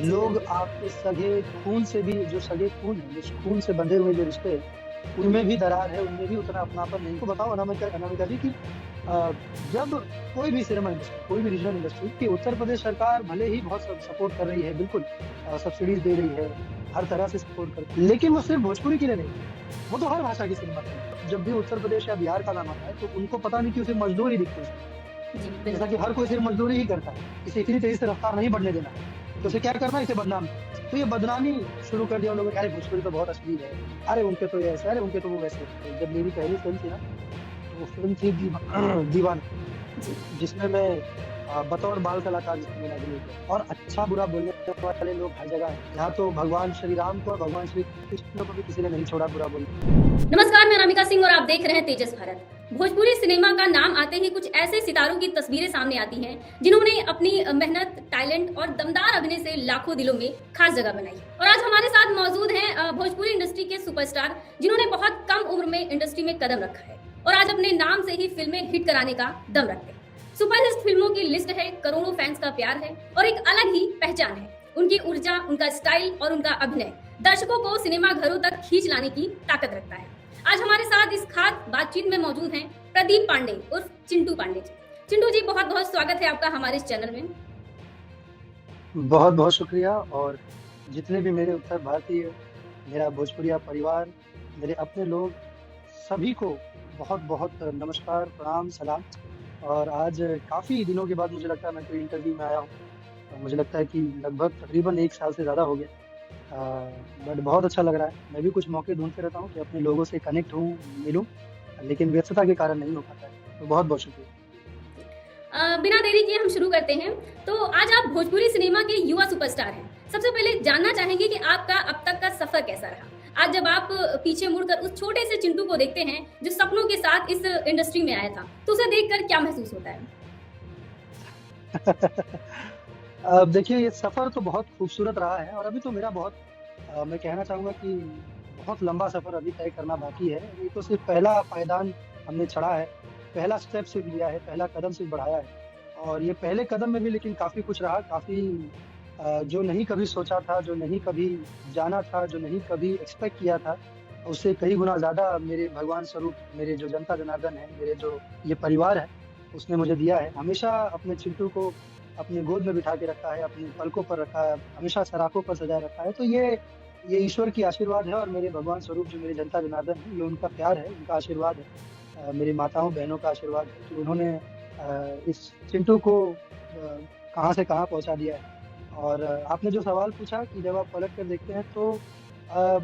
जी, लोग बिल्कुल। आपके सगे खून से भी जो सगे खून हैं, जिस खून से बंधे हुए जो रिश्ते हैं, उनमें भी दरार है, उनमें भी उतना अपनापन नहीं। तो बताओ अनामिका जी कि अ, जब कोई भी सिनेमा इंडस्ट्री, कोई भी रीजनल इंडस्ट्री कि उत्तर प्रदेश सरकार भले ही बहुत सपोर्ट कर रही है, बिल्कुल सब्सिडीज़ दे रही है, हर तरह से सपोर्ट कर लेकिन वो सिर्फ़ भोजपुरी के लिए नहीं, वो तो हर भाषा की सिनेमा कर रही है। जब भी उत्तर प्रदेश या बिहार का नाम आता है, तो उनको पता नहीं क्यों सिर्फ़ मज़दूर ही दिखते हैं उसमें। जी, जैसा कि बिल्कुल। हर कोई सिर्फ मज़दूरी ही करता है। इसे इतनी तेज़ी से रफ़्तार नहीं बढ़ने देना है। तो उसे क्या करना है, इसे बदनाम करना है। तो ये बदनामी शुरू कर दिया उन लोगों ने, अरे भोजपुरी तो बहुत अश्लील है। अरे उनके तो ये ऐसे, अरे उनके तो वो वैसे। तो जब मेरी पहली फ़िल्म थी ना, तो वो फ़िल्म थी दीवाना। जी। जिसमें मैं बतौर बाल कलाकार जिसमें मैंने अभिनय किया और अच्छा-बुरा बोलने वाले लोग हर जगह हैं। यहाँ तो भगवान श्री राम को और भगवान श्री कृष्ण को भी किसी ने नहीं छोड़ा बुरा बोलने। नमस्कार, मैं अनामिका सिंह और आप देख रहे हैं तेजस भारत। भोजपुरी सिनेमा का नाम आते ही कुछ ऐसे सितारों की तस्वीरें सामने आती हैं, जिन्होंने अपनी मेहनत, टैलेंट और दमदार अभिनय से लाखों दिलों में खास जगह बनाई। और आज हमारे साथ मौजूद हैं भोजपुरी इंडस्ट्री के सुपरस्टार, जिन्होंने बहुत कम उम्र में इंडस्ट्री में कदम रखा है और आज अपने नाम से ही फिल्में हिट कराने का दम रखते हैं। सुपरहिट फिल्मों की लिस्ट है, करोड़ों फैंस का प्यार है और एक अलग ही पहचान है। उनकी ऊर्जा, उनका स्टाइल और उनका अभिनय दर्शकों को सिनेमा घरों तक खींच लाने की ताकत रखता है। आज हमारे साथ इस खास बातचीत में मौजूद हैं प्रदीप पांडे उर्फ चिंटू पांडे जी। चिंटू जी, बहुत बहुत स्वागत है आपका हमारे इस चैनल में। बहुत-बहुत शुक्रिया और जितने भी मेरे उत्तर भारतीय, मेरा भोजपुरिया परिवार, मेरे अपने लोग, सभी को बहुत-बहुत नमस्कार, प्रणाम, सलाम। और आज काफ़ी दिनों के बाद मुझे लगता है मैं कोई इंटरव्यू में आया हूँ। मुझे लगता है कि लगभग तकरीबन 1 साल से ज़्यादा हो गया। बट बहुत अच्छा लग रहा है। मैं भी कुछ मौके ढूँढते रहता हूँ कि अपने लोगों से कनेक्ट हूँ, मिलूँ, लेकिन व्यस्तता के कारण नहीं हो पाता है। तो बहुत-बहुत शुक्रिया। बिना देरी किए हम शुरू करते हैं। तो आज आप भोजपुरी सिनेमा के युवा सुपरस्टार हैं। सबसे पहले जानना चाहेंगे कि आपका अब तक का सफर कैसा रहा? आज जब आप पीछे मुड़कर उस छोटे से चिंटू को देखते हैं, जो सपनों के साथ इस इंडस्ट्री में आया था, तो उसे देखकर क्या महसूस होता है? अब देखिए ये सफ़र तो बहुत खूबसूरत रहा है और अभी तो मेरा बहुत मैं कहना चाहूँगा कि बहुत लंबा सफ़र अभी तय करना बाकी है। ये तो सिर्फ़ पहला पायदान हमने चढ़ा है, पहला स्टेप सिर्फ़ लिया है, पहला कदम सिर्फ़ बढ़ाया है। और ये पहले कदम में भी लेकिन काफ़ी कुछ रहा, काफ़ी जो नहीं कभी सोचा था, जो नहीं कभी जाना था, जो नहीं कभी एक्सपेक्ट किया था, उससे कई गुना ज़्यादा मेरे भगवान स्वरूप, मेरे जो जनता जनार्दन है, मेरे जो ये परिवार है, उसने मुझे दिया है। हमेशा अपने चिंटू को अपनी गोद में बिठा के रखा है, अपने पलकों पर रखा है, हमेशा सराखों पर सजाए रखा है। तो ये ईश्वर की आशीर्वाद है और मेरे भगवान स्वरूप जो मेरे जनता जनार्दन है, ये उनका प्यार है, उनका आशीर्वाद है। मेरी माताओं-बहनों का आशीर्वाद है कि उन्होंने इस चिंटू को कहाँ से कहाँ पहुँचा दिया है। और आपने जो सवाल पूछा कि जब आप पलट कर देखते हैं तो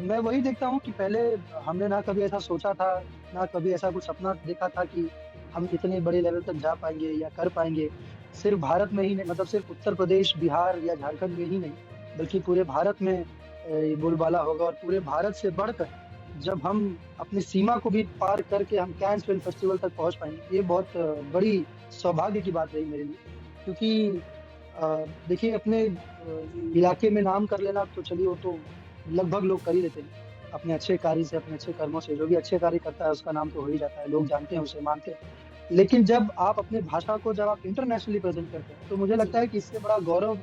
मैं वही देखता हूँ कि पहले हमने ना कभी ऐसा सोचा था, ना कभी ऐसा कुछ सपना देखा था कि हम इतने बड़े लेवल तक जा पाएँगे या कर पाएँगे। सिर्फ़ भारत में ही नहीं मतलब सिर्फ़ उत्तर प्रदेश, बिहार या झारखंड में ही नहीं, बल्कि पूरे भारत में ये बोलबाला होगा और पूरे भारत से बढ़कर जब हम अपनी सीमा को भी पार करके हम कांस फ़िल्म फेस्टिवल तक पहुँच पाएँगे, ये बहुत बड़ी सौभाग्य की बात रही मेरे लिए। क्योंकि देखिए अपने इलाके में नाम कर लेना तो चलिए वो तो लगभग लोग कर ही लेते हैं। अपने अच्छे कार्य से, अपने अच्छे कर्मों से, जो भी अच्छे कार्य करता है उसका नाम तो हो ही जाता है, लोग जानते हैं उसे, मानते हैं। लेकिन जब आप अपनी भाषा को जब आप इंटरनेशनली प्रेज़ेंट करते हैं, तो मुझे जी। लगता है कि इससे बड़ा गौरव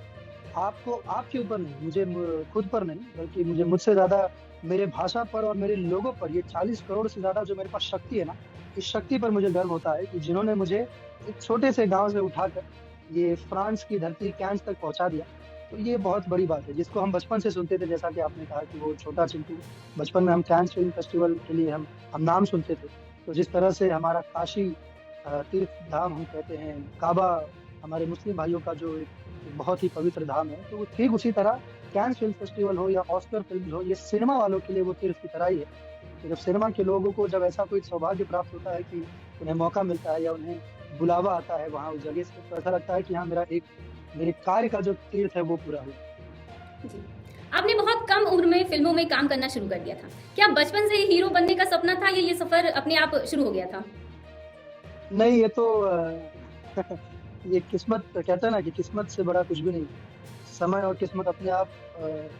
आपको आपके ऊपर नहीं, मुझे खुद पर नहीं, बल्कि मुझे मुझसे ज़्यादा मेरे भाषा पर और मेरे लोगों पर, ये 40 करोड़ से ज़्यादा जो मेरे पास शक्ति है ना, इस शक्ति पर मुझे गर्व होता है कि जिन्होंने मुझे एक छोटे से गाँव से उठाकर ये फ्रांस की धरती कैन्स तक पहुँचा दिया। तो ये बहुत बड़ी बात है, जिसको हम बचपन से सुनते थे, जैसा कि आपने कहा कि वो छोटा चिंटू, बचपन में हम कैन्स फ़िल्म फेस्टिवल के लिए हम नाम सुनते थे। तो जिस तरह से हमारा काशी तीर्थ धाम हम कहते हैं, काबा हमारे मुस्लिम भाइयों का जो एक बहुत ही पवित्र धाम है, तो वो ठीक उसी तरह कांस फ़िल्म फेस्टिवल हो या ऑस्कर फ़िल्म्स हो, ये सिनेमा वालों के लिए वो तीर्थ की तरह ही है। तो जब सिनेमा के लोगों को जब ऐसा कोई सौभाग्य प्राप्त होता है कि उन्हें मौका मिलता है या उन्हें बुलावा आता है वहाँ उस जगह से, तो ऐसा लगता है कि हाँ, मेरे कार्य का जो तीर्थ है वो पूरा हुआ। जी। आपने बहुत कम उम्र में फ़िल्मों में काम करना शुरू कर दिया था। क्या बचपन से ही हीरो बनने का सपना था या ये सफ़र अपने आप शुरू हो गया था? नहीं, ये तो ये किस्मत कहते हैं ना कि किस्मत से बड़ा कुछ भी नहीं। समय और किस्मत अपने आप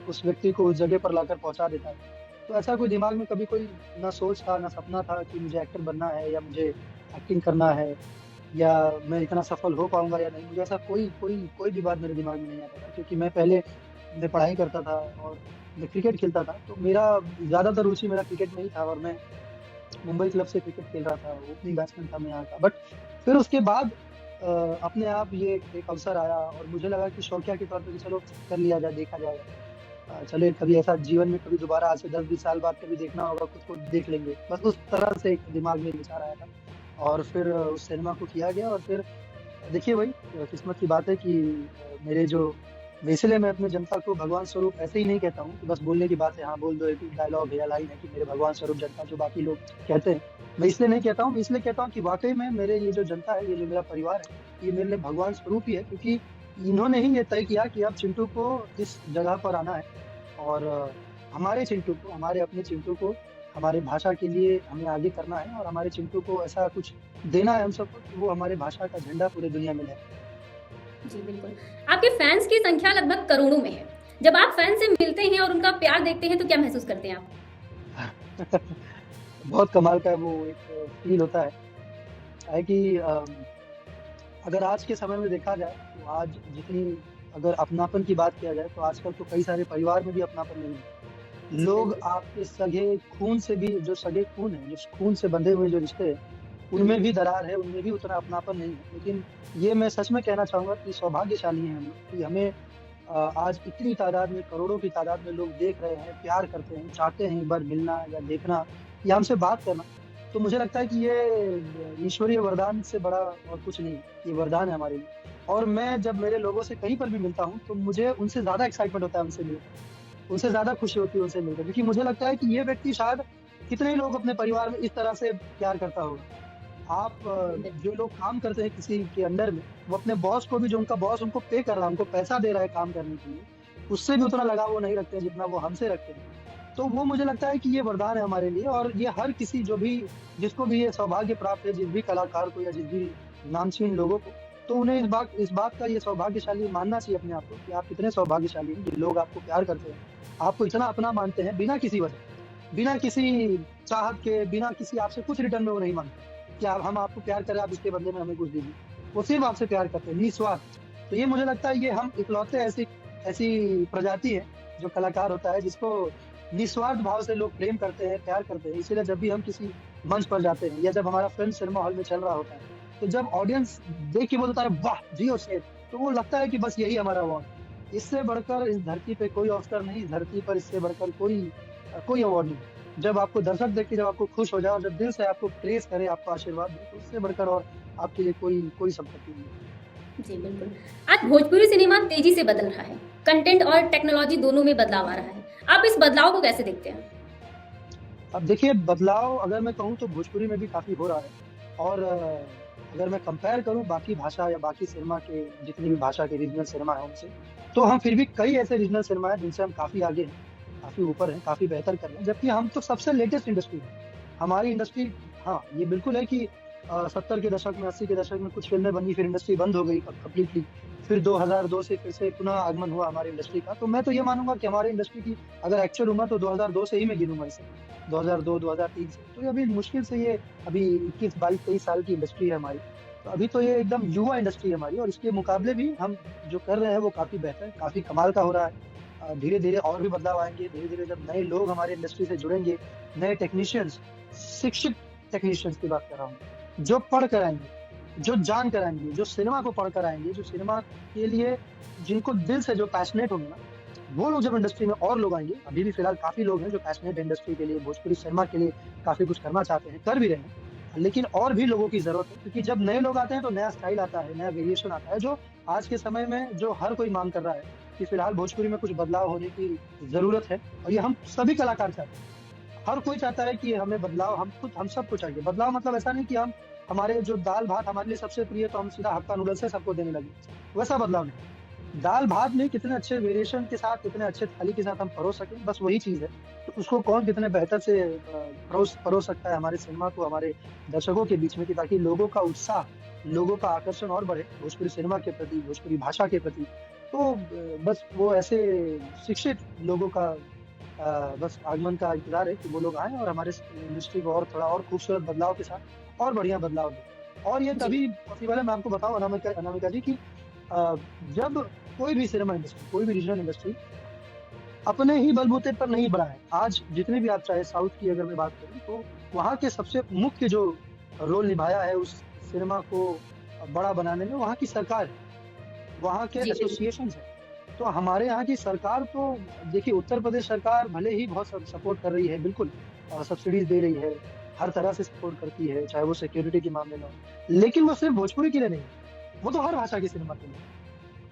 उस व्यक्ति को उस जगह पर लाकर पहुँचा देता है। तो ऐसा कोई दिमाग में कभी कोई ना सोच था, ना सपना था कि मुझे एक्टर बनना है या मुझे एक्टिंग करना है या मैं इतना सफल हो पाऊँगा या नहीं। मुझे ऐसा कोई भी बात मेरे दिमाग में नहीं आता था क्योंकि मैं पहले मैं पढ़ाई करता था और मैं क्रिकेट खेलता था, तो मेरा ज़्यादातर रुचि मेरा क्रिकेट में ही था और मैं मुंबई क्लब से क्रिकेट खेल रहा था, ओपनिंग बैट्समैन था मैं यहाँ का। बट फिर उसके बाद अपने आप ये एक अवसर आया और मुझे लगा कि शौकिया के तौर पे कि चलो कर लिया जाए, देखा जाएगा। चलिए कभी ऐसा जीवन में कभी दोबारा आज से 10-20 साल बाद कभी देखना होगा, खुद को देख लेंगे। बस उस तरह से एक दिमाग में विचार आया था और फिर उस सिनेमा को किया गया और फिर देखिए वही किस्मत की बात है कि मेरे जो इसलिए मैं अपने जनता को भगवान स्वरूप ऐसे ही नहीं कहता हूँ कि बस बोलने की बात है, हाँ बोल दो, एक डायलॉग है या लाइन है कि मेरे भगवान स्वरूप जनता जो बाकी लोग कहते हैं। मैं इसलिए नहीं कहता हूँ, मैं इसलिए कहता हूँ कि वाकई में मेरे ये जो जनता है, ये जो मेरा परिवार है, ये मेरे लिए भगवान स्वरूप ही है, क्योंकि इन्होंने ही ये तय किया कि अब चिंटू को इस जगह पर आना है और हमारे चिंटू को, हमारे अपने चिंटू को हमारे भाषा के लिए हमें आगे करना है और हमारे चिंटू को ऐसा कुछ देना है हम सबको कि वो हमारे भाषा का झंडा पूरे दुनिया में लहराए। जी बिल्कुल। आपके फैंस की संख्या लगभग करोड़ों में है। जब आप फैन से मिलते हैं और उनका प्यार देखते हैं तो क्या महसूस करते हैं आप? बहुत कमाल का वो एक फील होता है कि अगर आज के समय में देखा जाए तो आज जितनी अगर अपनापन की बात किया जाए तो आजकल तो कई सारे परिवार में भी अपनापन नहीं है। जी लोग बिल्कुल। आपके सगे खून से भी, जो सगे खून है, जो खून से बंधे हुए जो रिश्ते हैं, उनमें भी दरार है, उनमें भी उतना अपनापन नहीं है। लेकिन ये मैं सच में कहना चाहूँगा कि सौभाग्यशाली हैं हम लोग कि हमें आज इतनी तादाद में, करोड़ों की तादाद में लोग देख रहे हैं, प्यार करते हैं, चाहते हैं एक बार मिलना या देखना या हमसे बात करना। तो मुझे लगता है कि ये ईश्वरीय वरदान से बड़ा और कुछ नहीं है, ये वरदान है हमारे लिए। और मैं जब मेरे लोगों से कहीं पर भी मिलता हूँ, तो मुझे उनसे ज़्यादा एक्साइटमेंट होता है उनसे मिलकर। उनसे ज़्यादा खुशी होती है उनसे मिलकर, क्योंकि मुझे लगता है कि ये व्यक्ति शायद कितने ही लोग अपने परिवार में इस तरह से प्यार करता होगा। आप जो लोग काम करते हैं किसी के अंडर में, वो अपने बॉस को भी, जो उनका बॉस उनको पे कर रहा है, उनको पैसा दे रहा है काम करने के लिए, उससे भी उतना लगाव वो नहीं रखते हैं जितना वो हमसे रखते हैं। तो वो मुझे लगता है कि ये वरदान है हमारे लिए और ये हर किसी जो भी जिसको भी ये सौभाग्य प्राप्त है, जिस भी कलाकार को या जिस भी नामचीन लोगों को, तो उन्हें इस बात का ये सौभाग्यशाली मानना चाहिए अपने आप को कि आप कितने सौभाग्यशाली हैं, ये लोग आपको प्यार करते हैं, आपको इतना अपना मानते हैं बिना किसी वजह, बिना किसी चाहत के, बिना किसी आपसे कुछ रिटर्न में वो नहीं मांगते कि आप हम आपको प्यार करें, आप इसके बदले में हमें कुछ दीजिए। वो सिर्फ आपसे प्यार करते हैं निस्वार्थ। तो ये मुझे लगता है ये हम इकलौते ऐसी ऐसी प्रजाति है जो कलाकार होता है जिसको निस्वार्थ भाव से लोग प्रेम करते हैं, प्यार करते हैं। इसीलिए जब भी हम किसी मंच पर जाते हैं या जब हमारा फिल्म सिनेमा हॉल में चल रहा होता है, तो जब ऑडियंस देख के बोलता है वाह जी और शेर, तो वो लगता है कि बस यही हमारा अवार्ड। इससे बढ़कर इस धरती पे कोई ऑस्कर नहीं, इस धरती पर इससे बढ़कर कोई अवार्ड नहीं। जब आपको दर्शक देख के जब आपको खुश हो जाए और जब दिल से आपको प्रेज करे, आपको आशीर्वाद दे, तो उससे बढ़कर और आपके लिए कोई संपत्ति नहीं है। जी बिल्कुल। आज भोजपुरी सिनेमा तेजी से बदल रहा है। कंटेंट और टेक्नोलॉजी दोनों में बदलाव आ रहा है। आप इस बदलाव को कैसे देखते हैं? अब देखिए बदलाव अगर मैं कहूँ तो भोजपुरी में भी काफ़ी हो रहा है और अगर मैं कंपेयर करूँ बाकी भाषा या बाकी सिनेमा के जितनी भी भाषा के रीजनल सिनेमा है उनसे, तो हम फिर भी कई ऐसे रीजनल सिनेमा हैं जिनसे हम काफ़ी आगे हैं, काफ़ी ऊपर हैं, काफ़ी बेहतर कर रहे हैं, जबकि हम तो सबसे लेटेस्ट इंडस्ट्री है। हमारी इंडस्ट्री, हाँ, ये बिल्कुल है कि 70 के दशक में, 80 के दशक में कुछ फ़िल्में बनी, फिर इंडस्ट्री बंद हो गई कंप्लीटली। फिर 2002 से फिर से पुनः आगमन हुआ हमारी इंडस्ट्री का। तो मैं तो ये मानूँगा कि हमारी इंडस्ट्री की अगर एक्चुअल उम्र तो 2002 से ही मैं गिनूँगा इसे। 2002, 2003 से। तो ये अभी मुश्किल से ये अभी 21, 22, 23 साल की इंडस्ट्री है हमारी। तो अभी तो ये एकदम युवा इंडस्ट्री है हमारी और इसके मुकाबले भी हम जो कर रहे हैं वो काफ़ी बेहतर, काफ़ी कमाल का हो रहा है। धीरे-धीरे और भी बदलाव आएँगे, धीरे-धीरे जब नए लोग हमारी इंडस्ट्री से जुड़ेंगे, नए टेक्नीशियंस, शिक्षित टेक्नीशियंस की बात कर रहा हूँ, जो पढ़ कर आएँगे, जो जान कर आएँगे, जो सिनेमा को पढ़ कर आएँगे, जो सिनेमा के लिए जिनको दिल से जो पैशनेट होंगे ना, वो लोग जब इंडस्ट्री में और लोग आएँगे, अभी भी फिलहाल काफ़ी लोग हैं जो पैशनेट है इंडस्ट्री के लिए, भोजपुरी सिनेमा के लिए काफ़ी कुछ करना चाहते हैं, कर भी रहे हैं। लेकिन और भी लोगों की ज़रूरत है क्योंकि जब नए लोग आते हैं तो नया स्टाइल आता है, नया वेरिएशन आता है, जो आज के समय में जो हर कोई माँग कर रहा है कि फिलहाल भोजपुरी में कुछ बदलाव होने की ज़रूरत है और ये हम सभी कलाकार चाहते हैं। हर कोई चाहता है कि हमें बदलाव, हम सबको चाहिए। बदलाव मतलब ऐसा नहीं कि हम हमारे जो दाल-भात हमारे लिए सबसे प्रिय तो हम सीधा हक्का नूडल्स से सबको देने लगे, वैसा बदलाव नहीं। दाल-भात में कितने अच्छे वेरिएशन के साथ, कितने अच्छे थाली के साथ हम परोस सकें, बस वही चीज़ है। तो उसको कौन कितने बेहतर से परोस सकता है हमारे सिनेमा को हमारे दर्शकों के बीच में कि ताकि लोगों का उत्साह, लोगों का आकर्षण और बढ़े भोजपुरी सिनेमा के प्रति, भोजपुरी भाषा के प्रति। तो बस वो ऐसे शिक्षित लोगों का बस आगमन का इंतज़ार है कि वो लोग आएँ और हमारे इंडस्ट्री को और थोड़ा और खूबसूरत बदलाव के साथ और बढ़िया बदलाव दें। और ये जी। तभी पॉसिबल है, मैं आपको बताऊँ अनामिका अनामिका जी कि जब कोई भी सिनेमा इंडस्ट्री, कोई भी रीजनल इंडस्ट्री अपने ही बलबूते पर नहीं बढ़ा है। आज जितने भी आप चाहे साउथ की अगर मैं बात करूँ तो वहाँ के सबसे मुख्य जो रोल निभाया है उस सिनेमा को बड़ा बनाने में वहाँ की सरकार है, वहाँ के जी बिल्कुल। एसोसिएशंस हैं। तो हमारे यहाँ की सरकार तो देखिए उत्तर प्रदेश सरकार भले ही बहुत सपोर्ट कर रही है, बिल्कुल सब्सिडीज दे रही है, हर तरह से सपोर्ट करती है, चाहे वो सिक्योरिटी के मामले में हो। लेकिन वो सिर्फ भोजपुरी के लिए नहीं, वो तो हर भाषा की सिनेमा के लिए।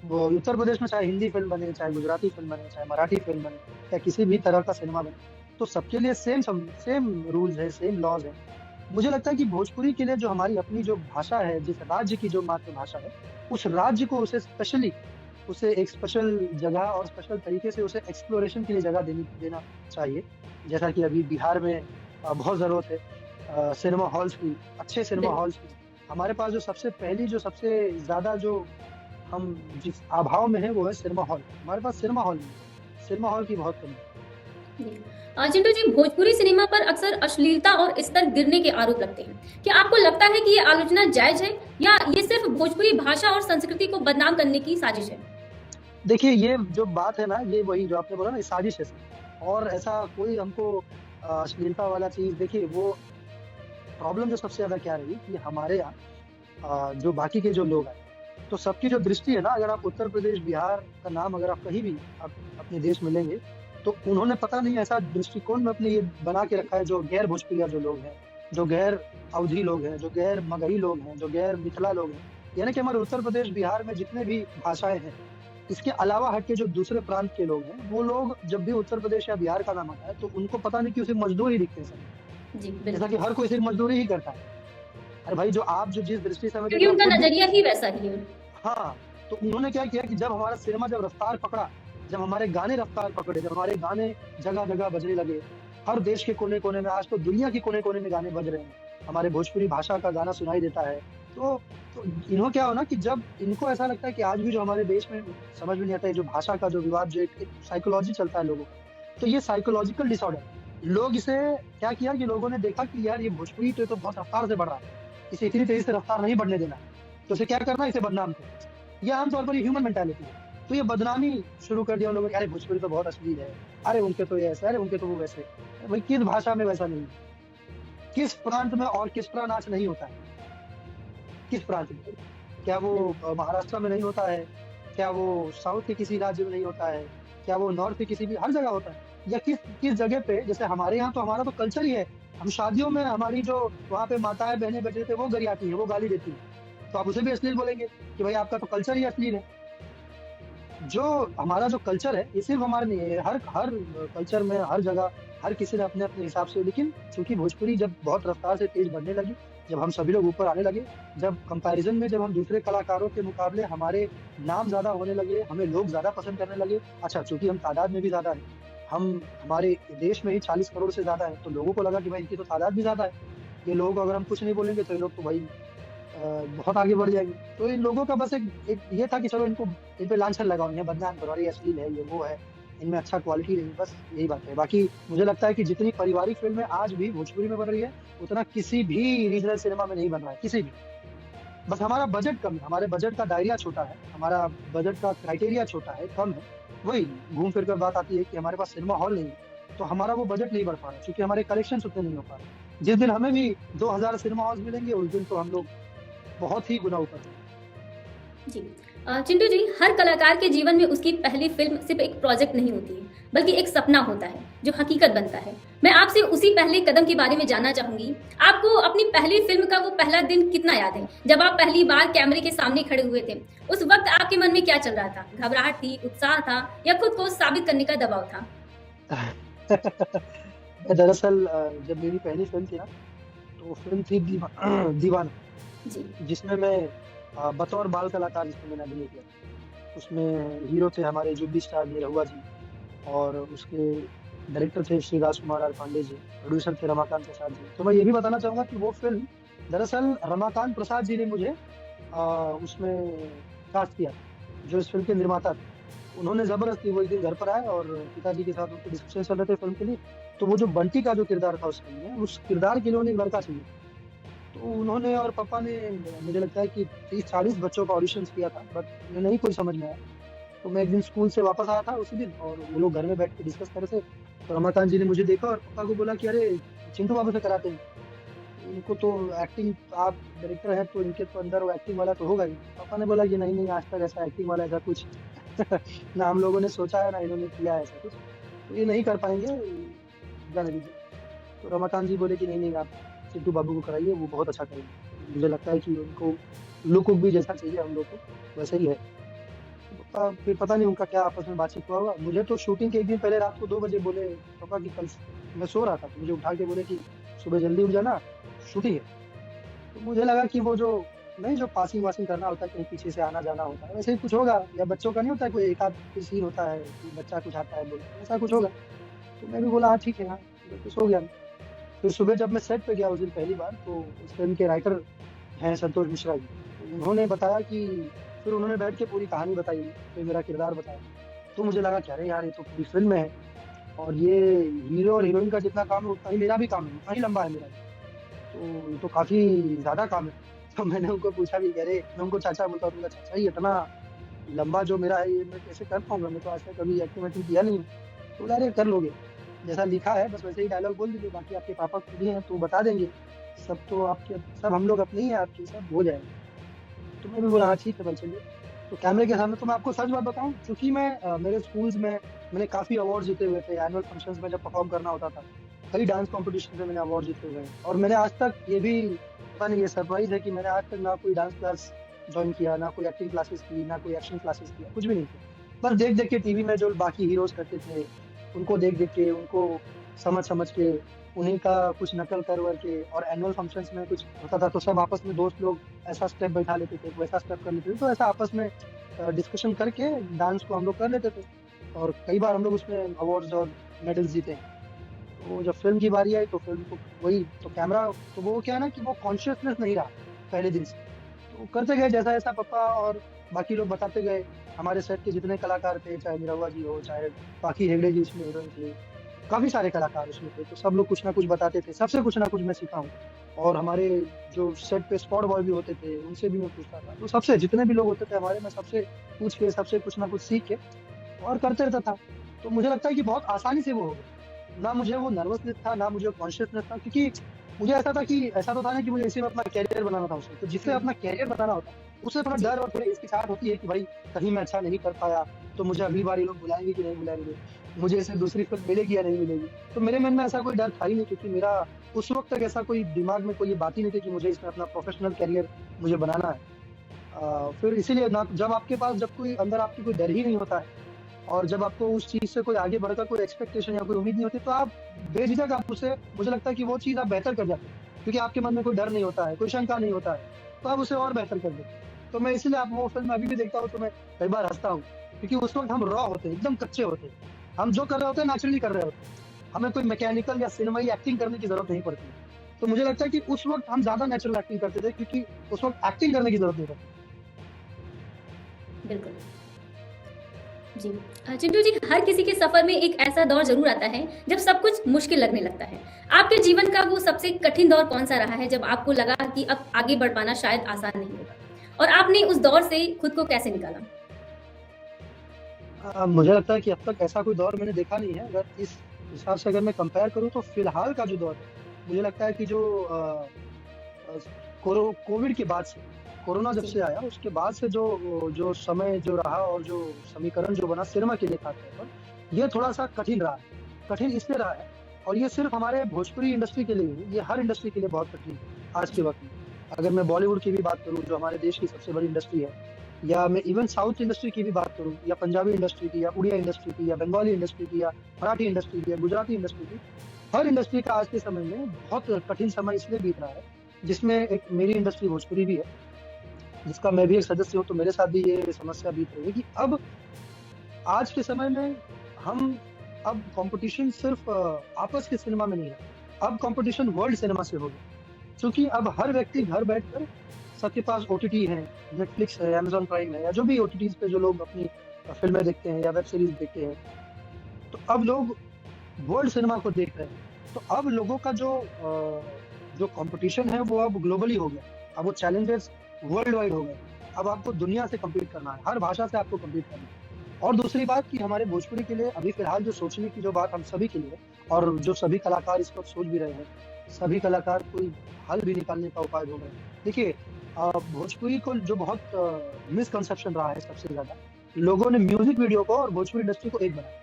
वो उत्तर प्रदेश में चाहे हिंदी फिल्म बने, चाहे गुजराती फिल्म बने, चाहे मराठी फिल्म बने, या किसी भी तरह का सिनेमा बने, तो सबके लिए सेम सेम रूल्स है, सेम लॉज है। मुझे लगता है कि भोजपुरी के लिए जो हमारी अपनी जो भाषा है, जिस राज्य की जो मातृभाषा है, उस राज्य को उसे एक स्पेशल जगह और स्पेशल तरीके से उसे एक्सप्लोरेशन के लिए जगह देना चाहिए। जैसा कि अभी बिहार में बहुत जरूरत है सिनेमा हॉल्स की, अच्छे सिनेमा बिल्कुल। हॉल्स की। हमारे पास जो सबसे ज्यादा जो हम जिस अभाव में है वो है सिनेमा हॉल। हमारे पास सिनेमा हॉल नहीं है, सिनेमा हॉल की बहुत कमी है। जी। चिंटू जी, भोजपुरी सिनेमा पर अक्सर अश्लीलता और स्तर गिरने के आरोप लगते हैं। क्या आपको लगता है कि ये आलोचना जायज है या ये सिर्फ भोजपुरी भाषा और संस्कृति को बदनाम करने की साजिश है? देखिए ये जो बात है ना, ये वही जो आपने बोला ना, ये साजिश है सर। और ऐसा कोई हमको अश्लीलता वाला चीज, देखिए वो प्रॉब्लम जो सबसे ज्यादा क्या रही कि हमारे यहाँ जो बाकी के जो लोग हैं, तो सबकी जो दृष्टि है ना, अगर आप उत्तर प्रदेश बिहार का नाम अगर आप कहीं भी आप अपने देश में लेंगे, तो उन्होंने पता नहीं ऐसा दृष्टिकोण में अपने ये बना के रखा है, जो गैर भोजपुरिया जो लोग हैं, जो गैर अवधी लोग हैं, जो गैर मगही लोग हैं, जो गैर मिथिला लोग हैं, यानी कि हमारे उत्तर प्रदेश बिहार में जितने भी भाषाएं हैं, इसके अलावा हट के जो दूसरे प्रांत के लोग हैं, वो लोग जब भी उत्तर प्रदेश या बिहार का नाम आता है तो उनको पता नहीं कि उसे मजदूर ही दिखते हैं सर। जी जैसा बिल्कुल। कि हर कोई सिर्फ मजदूरी ही करता है। अरे भाई, जो आप जो जिस दृष्टि से समझते क्योंकि तो आप उनका खुद भी। नजरिया ही वैसा ही है। हाँ, तो उन्होंने क्या किया कि जब हमारा सिनेमा जब रफ्तार पकड़ा, जब हमारे गाने रफ्तार पकड़े, जब हमारे गाने जगह जगह बजने लगे, हर देश के कोने कोने में, आज तो दुनिया के कोने कोने में गाने बज रहे हैं, हमारे भोजपुरी भाषा का गाना सुनाई देता है। तो इन्हों क्या हो ना कि जब इनको ऐसा लगता है कि आज भी जो हमारे देश में समझ में नहीं आता है, जो भाषा का जो विवाद, जो एक साइकोलॉजी चलता है लोगों का, तो ये साइकोलॉजिकल डिसऑर्डर, लोग इसे क्या किया कि लोगों ने देखा कि यार ये भोजपुरी तो बहुत रफ्तार से बढ़ रहा है, इसे इतनी तेजी से रफ्तार नहीं बढ़ने देना, तो इसे क्या करना, इसे बदनाम करना। ये आमतौर पर ह्यूमन मेंटालिटी है। तो ये बदनामी शुरू कर दिया उन लोगों ने, अरे भोजपुरी तो बहुत अश्लील है, अरे उनके तो ये ऐसा, अरे उनके तो वो वैसे। भाई किस भाषा में वैसा नहीं है? किस प्रांत में ऑर्केस्ट्रा नाच नहीं होता है? किस प्रांत में? क्या वो महाराष्ट्र में नहीं होता है? क्या वो साउथ के किसी राज्य में नहीं होता है? क्या वो नॉर्थ के किसी भी, हर जगह होता है? या किस किस जगह पे, जैसे हमारे यहाँ तो हमारा तो कल्चर ही है, हम शादियों में हमारी जो वहाँ पे माताएं बहनें बैठे थे वो गरियाती है, वो गाली देती है, तो आप उसे भी अश्लील बोलेंगे कि भाई आपका तो कल्चर ही अश्लील है। जो हमारा जो कल्चर है ये सिर्फ हमारा नहीं है, हर हर कल्चर में, हर जगह, हर किसी ने अपने अपने हिसाब से। लेकिन चूंकि भोजपुरी जब बहुत रफ्तार से तेज बढ़ने लगी, जब हम सभी लोग ऊपर आने लगे, जब कंपैरिजन में, जब हम दूसरे कलाकारों के मुकाबले हमारे नाम ज्यादा होने लगे, हमें लोग ज्यादा पसंद करने लगे। अच्छा, चूंकि हम तादाद में भी ज्यादा है, हम हमारे देश में ही 40 करोड़ से ज्यादा है, तो लोगों को लगा कि भाई इनकी तो तादाद भी ज्यादा है, ये लोग अगर हम कुछ नहीं बोलेंगे तो ये लोग तो भाई बहुत आगे बढ़ जाएंगे। तो इन लोगों का बस एक ये था कि चलो इनको, इन पे लांछन लगाओ, इन्हें बदनाम करो, अरे ये अश्लील है, ये वो है, इनमें अच्छा क्वालिटी नहीं, बस यही बात है। बाकी मुझे लगता है कि जितनी पारिवारिक फिल्में आज भी भोजपुरी में बन रही है, उतना किसी भी रीजनल सिनेमा में नहीं बन रहा है, किसी भी। बस हमारा बजट कम है, हमारे बजट का दायरा छोटा है, हमारा बजट का क्राइटेरिया छोटा है, कम है। वही घूम फिर कर बात आती है कि हमारे पास सिनेमा हॉल नहीं है, तो हमारा वो बजट नहीं बढ़ पा रहा, क्योंकि हमारे कलेक्शन उतने नहीं हो पा रहे। जिस दिन हमें भी 2000 सिनेमा हॉल मिलेंगे, उस दिन तो हम लोग बहुत ही गुना ऊपर हैं। जी। चिंटू जी, हर कलाकार के जीवन में उसकी पहली फिल्म सिर्फ एक प्रोजेक्ट नहीं होती है, बल्कि एक सपना होता है जो हकीकत बनता है। मैं आपसे उसी पहले कदम के बारे में जानना चाहूंगी। आपको अपनी पहली फिल्म का वो पहला दिन कितना याद है, जब आप पहली बार कैमरे के सामने खड़े हुए थे? उस वक्त आपके मन में क्या चल रहा था? घबराहट थी, उत्साह था, या खुद को साबित करने का दबाव था? दरअसल जब मेरी पहली फिल्म थी ना, तो वो फिल्म थी दीवाना, जी। जिसमें मैं बतौर बाल कलाकार जिसमें मैंने अभिनय किया। उसमें हीरो थे हमारे जुबली स्टार निरहुआ जी, और उसके डायरेक्टर थे श्री राजकुमार आर पांडे जी, प्रोड्यूसर थे रमाकांत प्रसाद जी। तो मैं ये भी बताना चाहूंगा कि वो फिल्म दरअसल रमाकांत प्रसाद जी ने मुझे उसमें कास्ट किया, जो इस फिल्म के निर्माता थे। उन्होंने जबरदस्ती वो एक दिन घर पर आए और पिताजी के साथ उनके डिस्कशन चल रहे थे फिल्म के लिए। तो वो जो बंटी का जो किरदार था उस फिल्म में, उस किरदार के लिए उन्हें एक लड़का चाहिए। तो उन्होंने और पापा ने, मुझे लगता है कि 30-40 बच्चों का ऑडिशन किया था, बट उन्हें नहीं कोई समझ में आया। तो मैं एक दिन स्कूल से वापस आया था उसी दिन, और वो लोग घर में बैठ के डिस्कस कर रहे थे। तो रमाकांत जी ने मुझे देखा और पापा को बोला कि अरे चिंटू बाबू से कराते हैं, इनको तो एक्टिंग, आप डायरेक्टर हैं तो इनके तो अंदर वो एक्टिंग वाला तो होगा ही। पापा ने बोला कि नहीं नहीं, आज तक ऐसा एक्टिंग वाला ऐसा कुछ ना हम लोगों ने सोचा है ना इन्होंने किया है ऐसा कुछ, तो ये नहीं कर पाएंगे, जाने दीजिए। तो रमाकांत जी बोले कि नहीं नहीं, आप चिंटू बाबू को कराइए, वो बहुत अच्छा करेंगे, मुझे लगता है कि उनको लुक भी जैसा चाहिए हम लोग को वैसे ही है। फिर पता नहीं उनका क्या आपस में बातचीत हुआ होगा। मुझे तो शूटिंग के एक दिन पहले रात को 2 बजे बोले पापा कि कल, मैं सो रहा था तो मुझे उठा के बोले कि सुबह जल्दी उठ जाना, शूटिंग है। तो मुझे लगा कि वो जो नहीं, जो पासिंग वासिंग करना होता है, कहीं पीछे से आना जाना होता है, वैसे ही कुछ होगा, या बच्चों का नहीं होता है कोई एक आध सीन होता है कि बच्चा कुछ आता है बोले, ऐसा कुछ होगा। जी। तो मैं भी बोला हाँ ठीक है, हाँ तो सो गया मैं। फिर सुबह जब मैं सेट पे गया उस दिन पहली बार, तो उस फिल्म के राइटर हैं संतोष मिश्रा जी, तो उन्होंने बताया कि, फिर उन्होंने बैठ के पूरी कहानी बताई, फिर मेरा किरदार बताया। तो मुझे लगा कि अरे यार, ये तो पूरी फिल्म है, और ये हीरो और हीरोइन का जितना काम है उतना ही मेरा भी काम है, उतना ही लंबा है मेरा भी। तो ये तो काफी ज्यादा काम है। तो मैंने उनको पूछा भी, कह रहे, मैं उनको चाचा बोलता हूँ, चाचा ये इतना लंबा जो मेरा है, ये मैं कैसे कर पाऊंगा, मैं तो आज तक कभी एक्टिंग वैक्टिंग किया नहीं है। तो बोला अरे कर लोगे, जैसा लिखा है बस वैसे ही डायलॉग बोल दीजिए, बाकी आपके पापा खुद ही हैं तो बता देंगे, सब तो आपके, सब हम लोग अपने ही हैं आपके, सब हो जाएगा। तो मैं भी बोला हाँ ठीक है भाई चलिए। तो कैमरे के सामने, तो मैं आपको सच बात बताऊं, क्योंकि मैं मेरे स्कूल्स में मैंने काफी अवार्ड जीते हुए थे, एनुअल फंक्शंस में जब परफॉर्म करना होता था, कई डांस कॉम्पिटिशन में मैंने अवार्ड जीते हुए हैं, और मैंने आज तक ये भी, पता नहीं ये सरप्राइज है कि मैंने आज तक ना कोई डांस क्लास ज्वाइन किया, ना कोई एक्टिंग क्लासेस की, ना कोई एक्शन क्लासेस किया, कुछ भी नहीं किया। बस देख देख के टीवी में जो बाकी हीरोज करते थे, उनको देख देख के, उनको समझ समझ के, उन्हीं का कुछ नकल कर वर के, और एनुअल फंक्शंस में कुछ होता था तो सब आपस में दोस्त लोग ऐसा स्टेप बैठा लेते थे, वैसा स्टेप कर लेते थे, तो ऐसा आपस में डिस्कशन करके डांस को हम लोग कर लेते थे, और कई बार हम लोग उसमें अवार्ड्स और मेडल्स जीते हैं। तो जब फिल्म की बारी आई तो फिल्म को वही, तो कैमरा, तो वो क्या है ना कि वो कॉन्शियसनेस नहीं रहा पहले दिन से, तो करते गए जैसा जैसा पापा और बाकी लोग बताते गए। हमारे सेट के जितने कलाकार थे, चाहे निरहुआ जी हो, चाहे बाकी हेगड़े जी उसमें हीरोइन थे, काफी सारे कलाकार उसमें थे, तो सब लोग कुछ ना कुछ बताते थे, सबसे कुछ ना कुछ मैं सीखा हूँ। और हमारे जो सेट पे स्पॉट बॉय भी होते थे, उनसे भी मैं पूछता था, तो सबसे जितने भी लोग होते थे हमारे, मैं सबसे पूछ के, सबसे कुछ ना कुछ सीख के और करते रहता था। तो मुझे लगता है कि बहुत आसानी से वो हो गया, ना मुझे वो नर्वसनेस था, ना मुझे कॉन्शियसनेस था, क्योंकि मुझे ऐसा था कि, ऐसा तो था ना कि मुझे इसी में अपना कैरियर बनाना था उसमें, तो जिससे हुँ। अपना कैरियर बनाना होता है उससे थोड़ा जी। डर और थोड़ी हिचकिचाहट होती है कि भाई कहीं मैं अच्छा नहीं कर पाया तो मुझे अगली बार ये लोग बुलाएंगे कि नहीं बुलाएंगे, मुझे इससे दूसरी फिल्म मिलेगी या नहीं मिलेगी। तो मेरे मन में ऐसा कोई डर था ही नहीं, क्योंकि मेरा उस वक्त तक ऐसा कोई दिमाग में कोई ये बात ही नहीं थी कि मुझे इसमें अपना प्रोफेशनल कैरियर मुझे बनाना है। फिर इसीलिए ना, जब आपके पास, जब कोई अंदर आपकी कोई डर ही नहीं होता है, और जब आपको उस चीज से कोई आगे बढ़कर कोई एक्सपेक्टेशन या कोई उम्मीद नहीं होती, तो आप बेझिझक आप उसे, मुझे लगता है कि वो चीज आप बेहतर कर जाते हैं, क्योंकि आपके मन में कोई डर नहीं होता है, कोई शंका नहीं होता है, तो आप उसे और बेहतर कर देते हैं। तो मैं इसीलिए, आप वो फिल्म अभी भी देखता हूँ तो मैं कई बार हंसता हूँ, क्योंकि उस वक्त हम रॉ होते हैं, एकदम कच्चे होते हैं, हम जो कर रहे होते हैं नेचुरली कर रहे होते हैं, हमें कोई मैकेनिकल या सिनेमाई एक्टिंग करने की जरूरत नहीं पड़ती। तो मुझे लगता है कि उस वक्त हम ज्यादा नेचुरल एक्टिंग करते थे, क्योंकि उस वक्त एक्टिंग करने की जरूरत नहीं पड़ती। बिल्कुल। जी। चिंटू जी, हर किसी के सफ़र में एक ऐसा दौर ज़रूर आता है, जब सब कुछ मुश्किल लगने लगता है। आपके जीवन का वो सबसे कठिन दौर कौन-सा रहा है, जब आपको लगा कि अब आगे बढ़ पाना शायद आसान नहीं होगा? और आपने उस दौर से खुद को कैसे निकाला? मुझे लगता है कि अब तक ऐसा कोई दौर मैंने देखा नहीं है। अगर इस हिसाब से अगर मैं कंपेयर करूँ तो फिलहाल का जो दौर है, मुझे लगता है कि जो अ, कोविड के बाद से, कोरोना जब जी। से आया उसके बाद से जो जो समय जो रहा और जो समीकरण जो बना सिनेमा के लिए खास तौर पर, ये थोड़ा-सा कठिन रहा है। कठिन इसलिए रहा है, और ये सिर्फ़ हमारे भोजपुरी इंडस्ट्री के लिए नहीं, ये हर इंडस्ट्री के लिए बहुत कठिन है आज के जी। वक़्त में। अगर मैं बॉलीवुड की भी बात करूँ, जो हमारे देश की सबसे बड़ी इंडस्ट्री है, या मैं इवन साउथ इंडस्ट्री की भी बात करूँ, या पंजाबी इंडस्ट्री की, या उड़िया इंडस्ट्री की, या बंगाली इंडस्ट्री की, या मराठी इंडस्ट्री की, या गुजराती इंडस्ट्री की, हर इंडस्ट्री का आज के समय में बहुत कठिन समय इसलिए बीत रहा है, जिसमें एक मेरी इंडस्ट्री भोजपुरी भी है, जिसका मैं भी एक सदस्य हूँ, तो मेरे साथ भी ये समस्या बीत रही है कि अब आज के समय में हम, अब कंपटीशन सिर्फ आपस के सिनेमा में नहीं है, अब कंपटीशन वर्ल्ड सिनेमा से हो गया। क्योंकि अब हर व्यक्ति घर बैठकर, सबके पास ओटीटी है, नेटफ्लिक्स है, अमेज़न प्राइम है, या जो भी ओटीटीज़ पे जो लोग अपनी फ़िल्में देखते हैं या वेब सीरीज़ देखते हैं, तो अब लोग वर्ल्ड सिनेमा को देख रहे हैं। तो अब लोगों का जो कॉम्पिटिशन है वो अब ग्लोबली हो गया। अब वो चैलेंजेस वर्ल्ड वाइड हो गए। अब आपको दुनिया से कम्पीट करना है, हर भाषा से आपको कम्पीट करना है। और दूसरी बात कि हमारे भोजपुरी के लिए अभी फ़िलहाल जो सोचने की जो बात हम सभी के लिए है और जो सभी कलाकार इस वक़्त सोच भी रहे हैं, सभी कलाकार कोई हल भी निकालने का उपाय ढूँढ रहे हैं। देखिए भोजपुरी को जो बहुत मिसकंसेप्शन रहा है सबसे ज़्यादा, लोगों ने म्यूज़िक वीडियो को और भोजपुरी इंडस्ट्री को एक बनाया।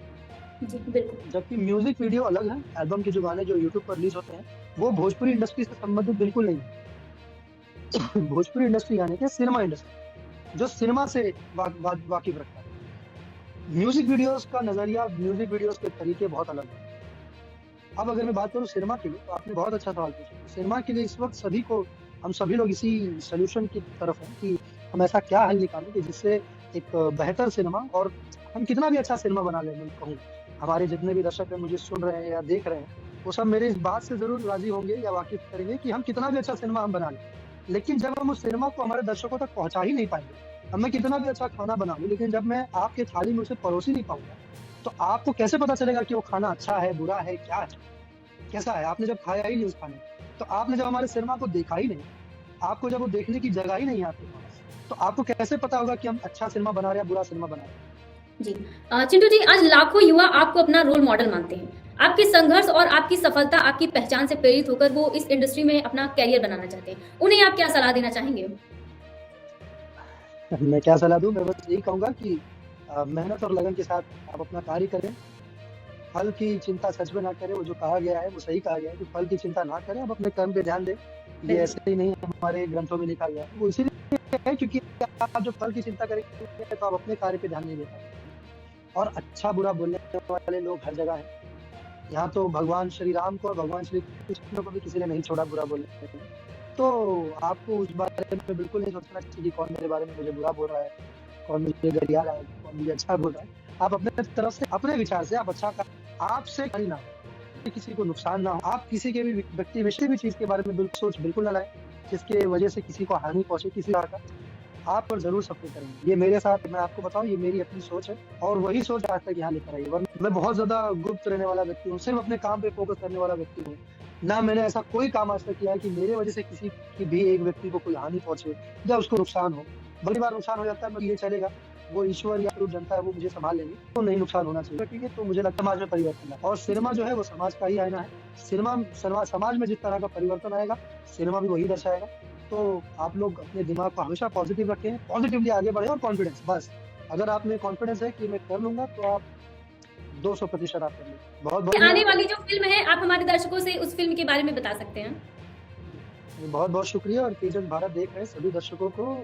जी, बिल्कुल। जबकि म्यूज़िक वीडियो अलग है, एल्बम के जो गाने जो यूट्यूब पर रिलीज़ होते हैं, वो भोजपुरी इंडस्ट्री से संबंधित बिल्कुल नहीं है। भोजपुरी इंडस्ट्री यानी कि सिनेमा इंडस्ट्री, जो सिनेमा से वाकिफ़ रखता है। म्यूज़िक वीडियोज़ का नज़रिया, म्यूज़िक वीडियोज़ के तरीके बहुत अलग हैं। अब अगर मैं बात करूँ सिनेमा के लिए, तो आपने बहुत अच्छा सवाल पूछा। सिनेमा के लिए इस वक़्त हम सभी लोग इसी सॉल्यूशन की तरफ हैं कि हम ऐसा क्या हल निकालें कि जिससे एक बेहतर सिनेमा और हम कितना भी अच्छा सिनेमा बना लें, मैं कहूँ। हमारे जितने भी दर्शक हैं, मुझे सुन रहे हैं या देख रहे हैं, वो सब मेरे इस बात से ज़रूर राज़ी होंगे या वाकिफ़ करेंगे कि हम कितना भी अच्छा सिनेमा हम बना लें। लेकिन जब हम उस सिनेमा को हमारे दर्शकों तक पहुँचा ही नहीं पाएँगे, अब मैं कितना भी अच्छा खाना बना लूँ, लेकिन जब मैं आपके थाली में उसे परोस ही नहीं पाऊँगा, तो आपको कैसे पता चलेगा कि वो खाना अच्छा है, बुरा है, क्या है? कैसा है? आपने जब खाया ही नहीं उस खाने को, तो आपने जब हमारे सिनेमा को देखा ही नहीं, आपको जब वो देखने की जगह ही नहीं है आपके पास, तो आपको कैसे पता होगा कि हम अच्छा सिनेमा बना रहे हैं या बुरा सिनेमा बना रहे हैं? जी। चिंटू जी, आज लाखों युवा आपको अपना रोल मॉडल मानते हैं। आपके संघर्ष और आपकी सफलता, आपकी पहचान से प्रेरित होकर वो इस इंडस्ट्री में अपना करियर बनाना चाहते हैं। उन्हें आप क्या सलाह देना चाहेंगे? मैं क्या सलाह दूँ? मैं बस यही कहूँगा कि मेहनत और लगन के साथ आप अपना कार्य करें। फल की चिंता सच में ना करें, वो जो कहा गया है, वो सही कहा गया है कि फल की चिंता ना करें, आप अपने कर्म पे ध्यान दें। ये बिल्कुल। ऐसे ही नहीं हमारे ग्रंथों में लिखा गया है। वो इसीलिए है क्योंकि आप जब फल की चिंता करेंगे, तो आप अपने कार्य पे ध्यान नहीं दे पाएँगे। और अच्छा-बुरा बोलने वाले लोग हर जगह हैं। यहाँ तो भगवान श्री राम को और भगवान श्री कृष्ण को भी किसी ने नहीं छोड़ा बुरा बोलने के लिए। तो आपको उस बारे में बिल्कुल नहीं सोचना चाहिए कि कौन मेरे बारे में मुझे बुरा बोल रहा है, कौन मुझे गरिया रहा है, कौन मुझे अच्छा बोल रहा है। आप अपने तरफ से, अपने विचार से आप अच्छा कर, आपसे हानि ना हो, किसी को नुकसान ना हो। आप किसी के भी व्यक्ति किसी भी चीज़ के बारे में सोच बिल्कुल ना लाएँ, जिसके वजह से किसी को हानि पहुँचे किसी प्रकार का। आप पर ज़रूर सफ़र करेंगे। ये मेरे साथ, मैं आपको बताऊँ, ये मेरी अपनी सोच है और वही सोच आज तक यहाँ लेकर आई है। वरना मैं बहुत ज़्यादा गुप्त रहने वाला व्यक्ति हूँ, सिर्फ़ अपने काम पे फ़ोकस करने वाला व्यक्ति हूँ। ना मैंने ऐसा कोई काम आज तक किया है कि मेरे वजह से किसी की भी एक व्यक्ति को कोई हानि पहुँचे या उसको नुकसान हो। बड़ी बार नुकसान हो जाता है, मगर ये चलेगा, वो ईश्वर या जो जनता है वो मुझे सँभाल लेगी, तो नहीं नुकसान होना चाहिए। ठीक है, तो मुझे लगता है समाज में परिवर्तन लाए और सिनेमा जो है वो समाज का ही आईना है। समाज में जिस तरह का परिवर्तन आएगा, सिनेमा भी वही दर्शाएगा। तो आप लोग अपने दिमाग को हमेशा पॉज़िटिव रखें, पॉज़िटिवली आगे बढ़ें और कॉन्फिडेंस, बस। अगर आप में कॉन्फिडेंस है कि मैं कर लूँगा, तो आप 200% आप कर लेंगे। बहुत-बहुत आने धन्यवाद। वाली जो फ़िल्म है, आप हमारे दर्शकों से उस फ़िल्म के बारे में बता सकते हैं? बहुत-बहुत शुक्रिया और तेजस भारत देख रहे सभी दर्शकों को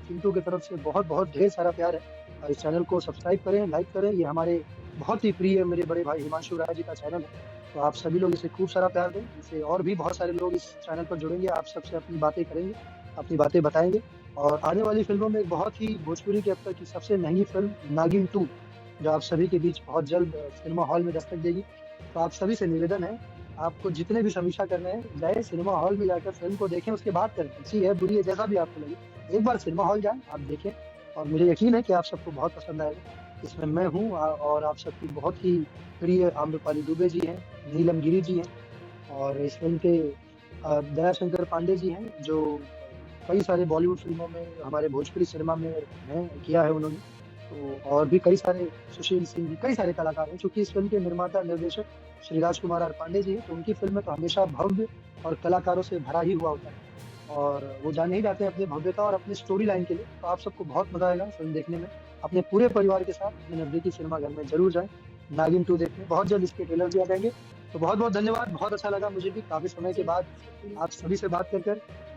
चिंटू की तरफ से बहुत-बहुत ढेर सारा प्यार है। इस चैनल को सब्सक्राइब करें, लाइक करें। ये हमारे बहुत ही प्रिय मेरे बड़े भाई हिमांशु राय जी का चैनल है। तो आप सभी लोग इसे खूब सारा प्यार दें। इससे और भी बहुत सारे लोग इस चैनल पर जुड़ेंगे, आप सबसे अपनी बातें करेंगे, अपनी बातें बताएँगे और आने वाली फ़िल्मों में एक बहुत ही भोजपुरी की अब तक की सबसे महँगी फ़िल्म नागिन 2, जो आप सभी के बीच बहुत जल्द सिनेमा हॉल में दस्तक देगी। तो आप सभी से निवेदन है, आपको जितने भी समीक्षा करने हैं, जाएँ सिनेमा हॉल में जाकर फ़िल्म को देखें, उसके बाद करें। अच्छी है, बुरी है, जैसा भी आपको लगे। एक बार सिनेमा हॉल जाएँ, आप देखें और मुझे यकीन है कि आप सबको बहुत पसंद आएगा। इसमें मैं हूँ और आप सबकी बहुत ही प्रिय आम्रपाली दुबे जी हैं, नीलम गिरी जी हैं और इस फ़िल्म के दयाशंकर पांडे जी हैं, जो कई सारे बॉलीवुड फ़िल्मों में, हमारे भोजपुरी सिनेमा में हैं, किया है उन्होंने। तो और भी कई सारे, सुशील सिंह जी, कई सारे कलाकार हैं। चूँकि इस फ़िल्म के निर्माता, निर्देशक श्री राजकुमार आर पांडे जी हैं, तो उनकी फ़िल्म में तो हमेशा भव्य और कलाकारों से भरा ही हुआ होता है और वो जाने ही जाते हैं अपनी भव्यता और अपनी स्टोरी लाइन के लिए। तो आप सबको बहुत मज़ा आएगा फ़िल्म देखने में। अपने पूरे परिवार के साथ अपने नज़दीकी सिनेमाघर में ज़रूर जाएँ, नागिन 2 देखने। बहुत जल्द इसके ट्रेलर भी आ जाएँगे। तो बहुत-बहुत धन्यवाद। बहुत अच्छा लगा मुझे भी काफ़ी समय के बाद आप सभी से बात कर कर।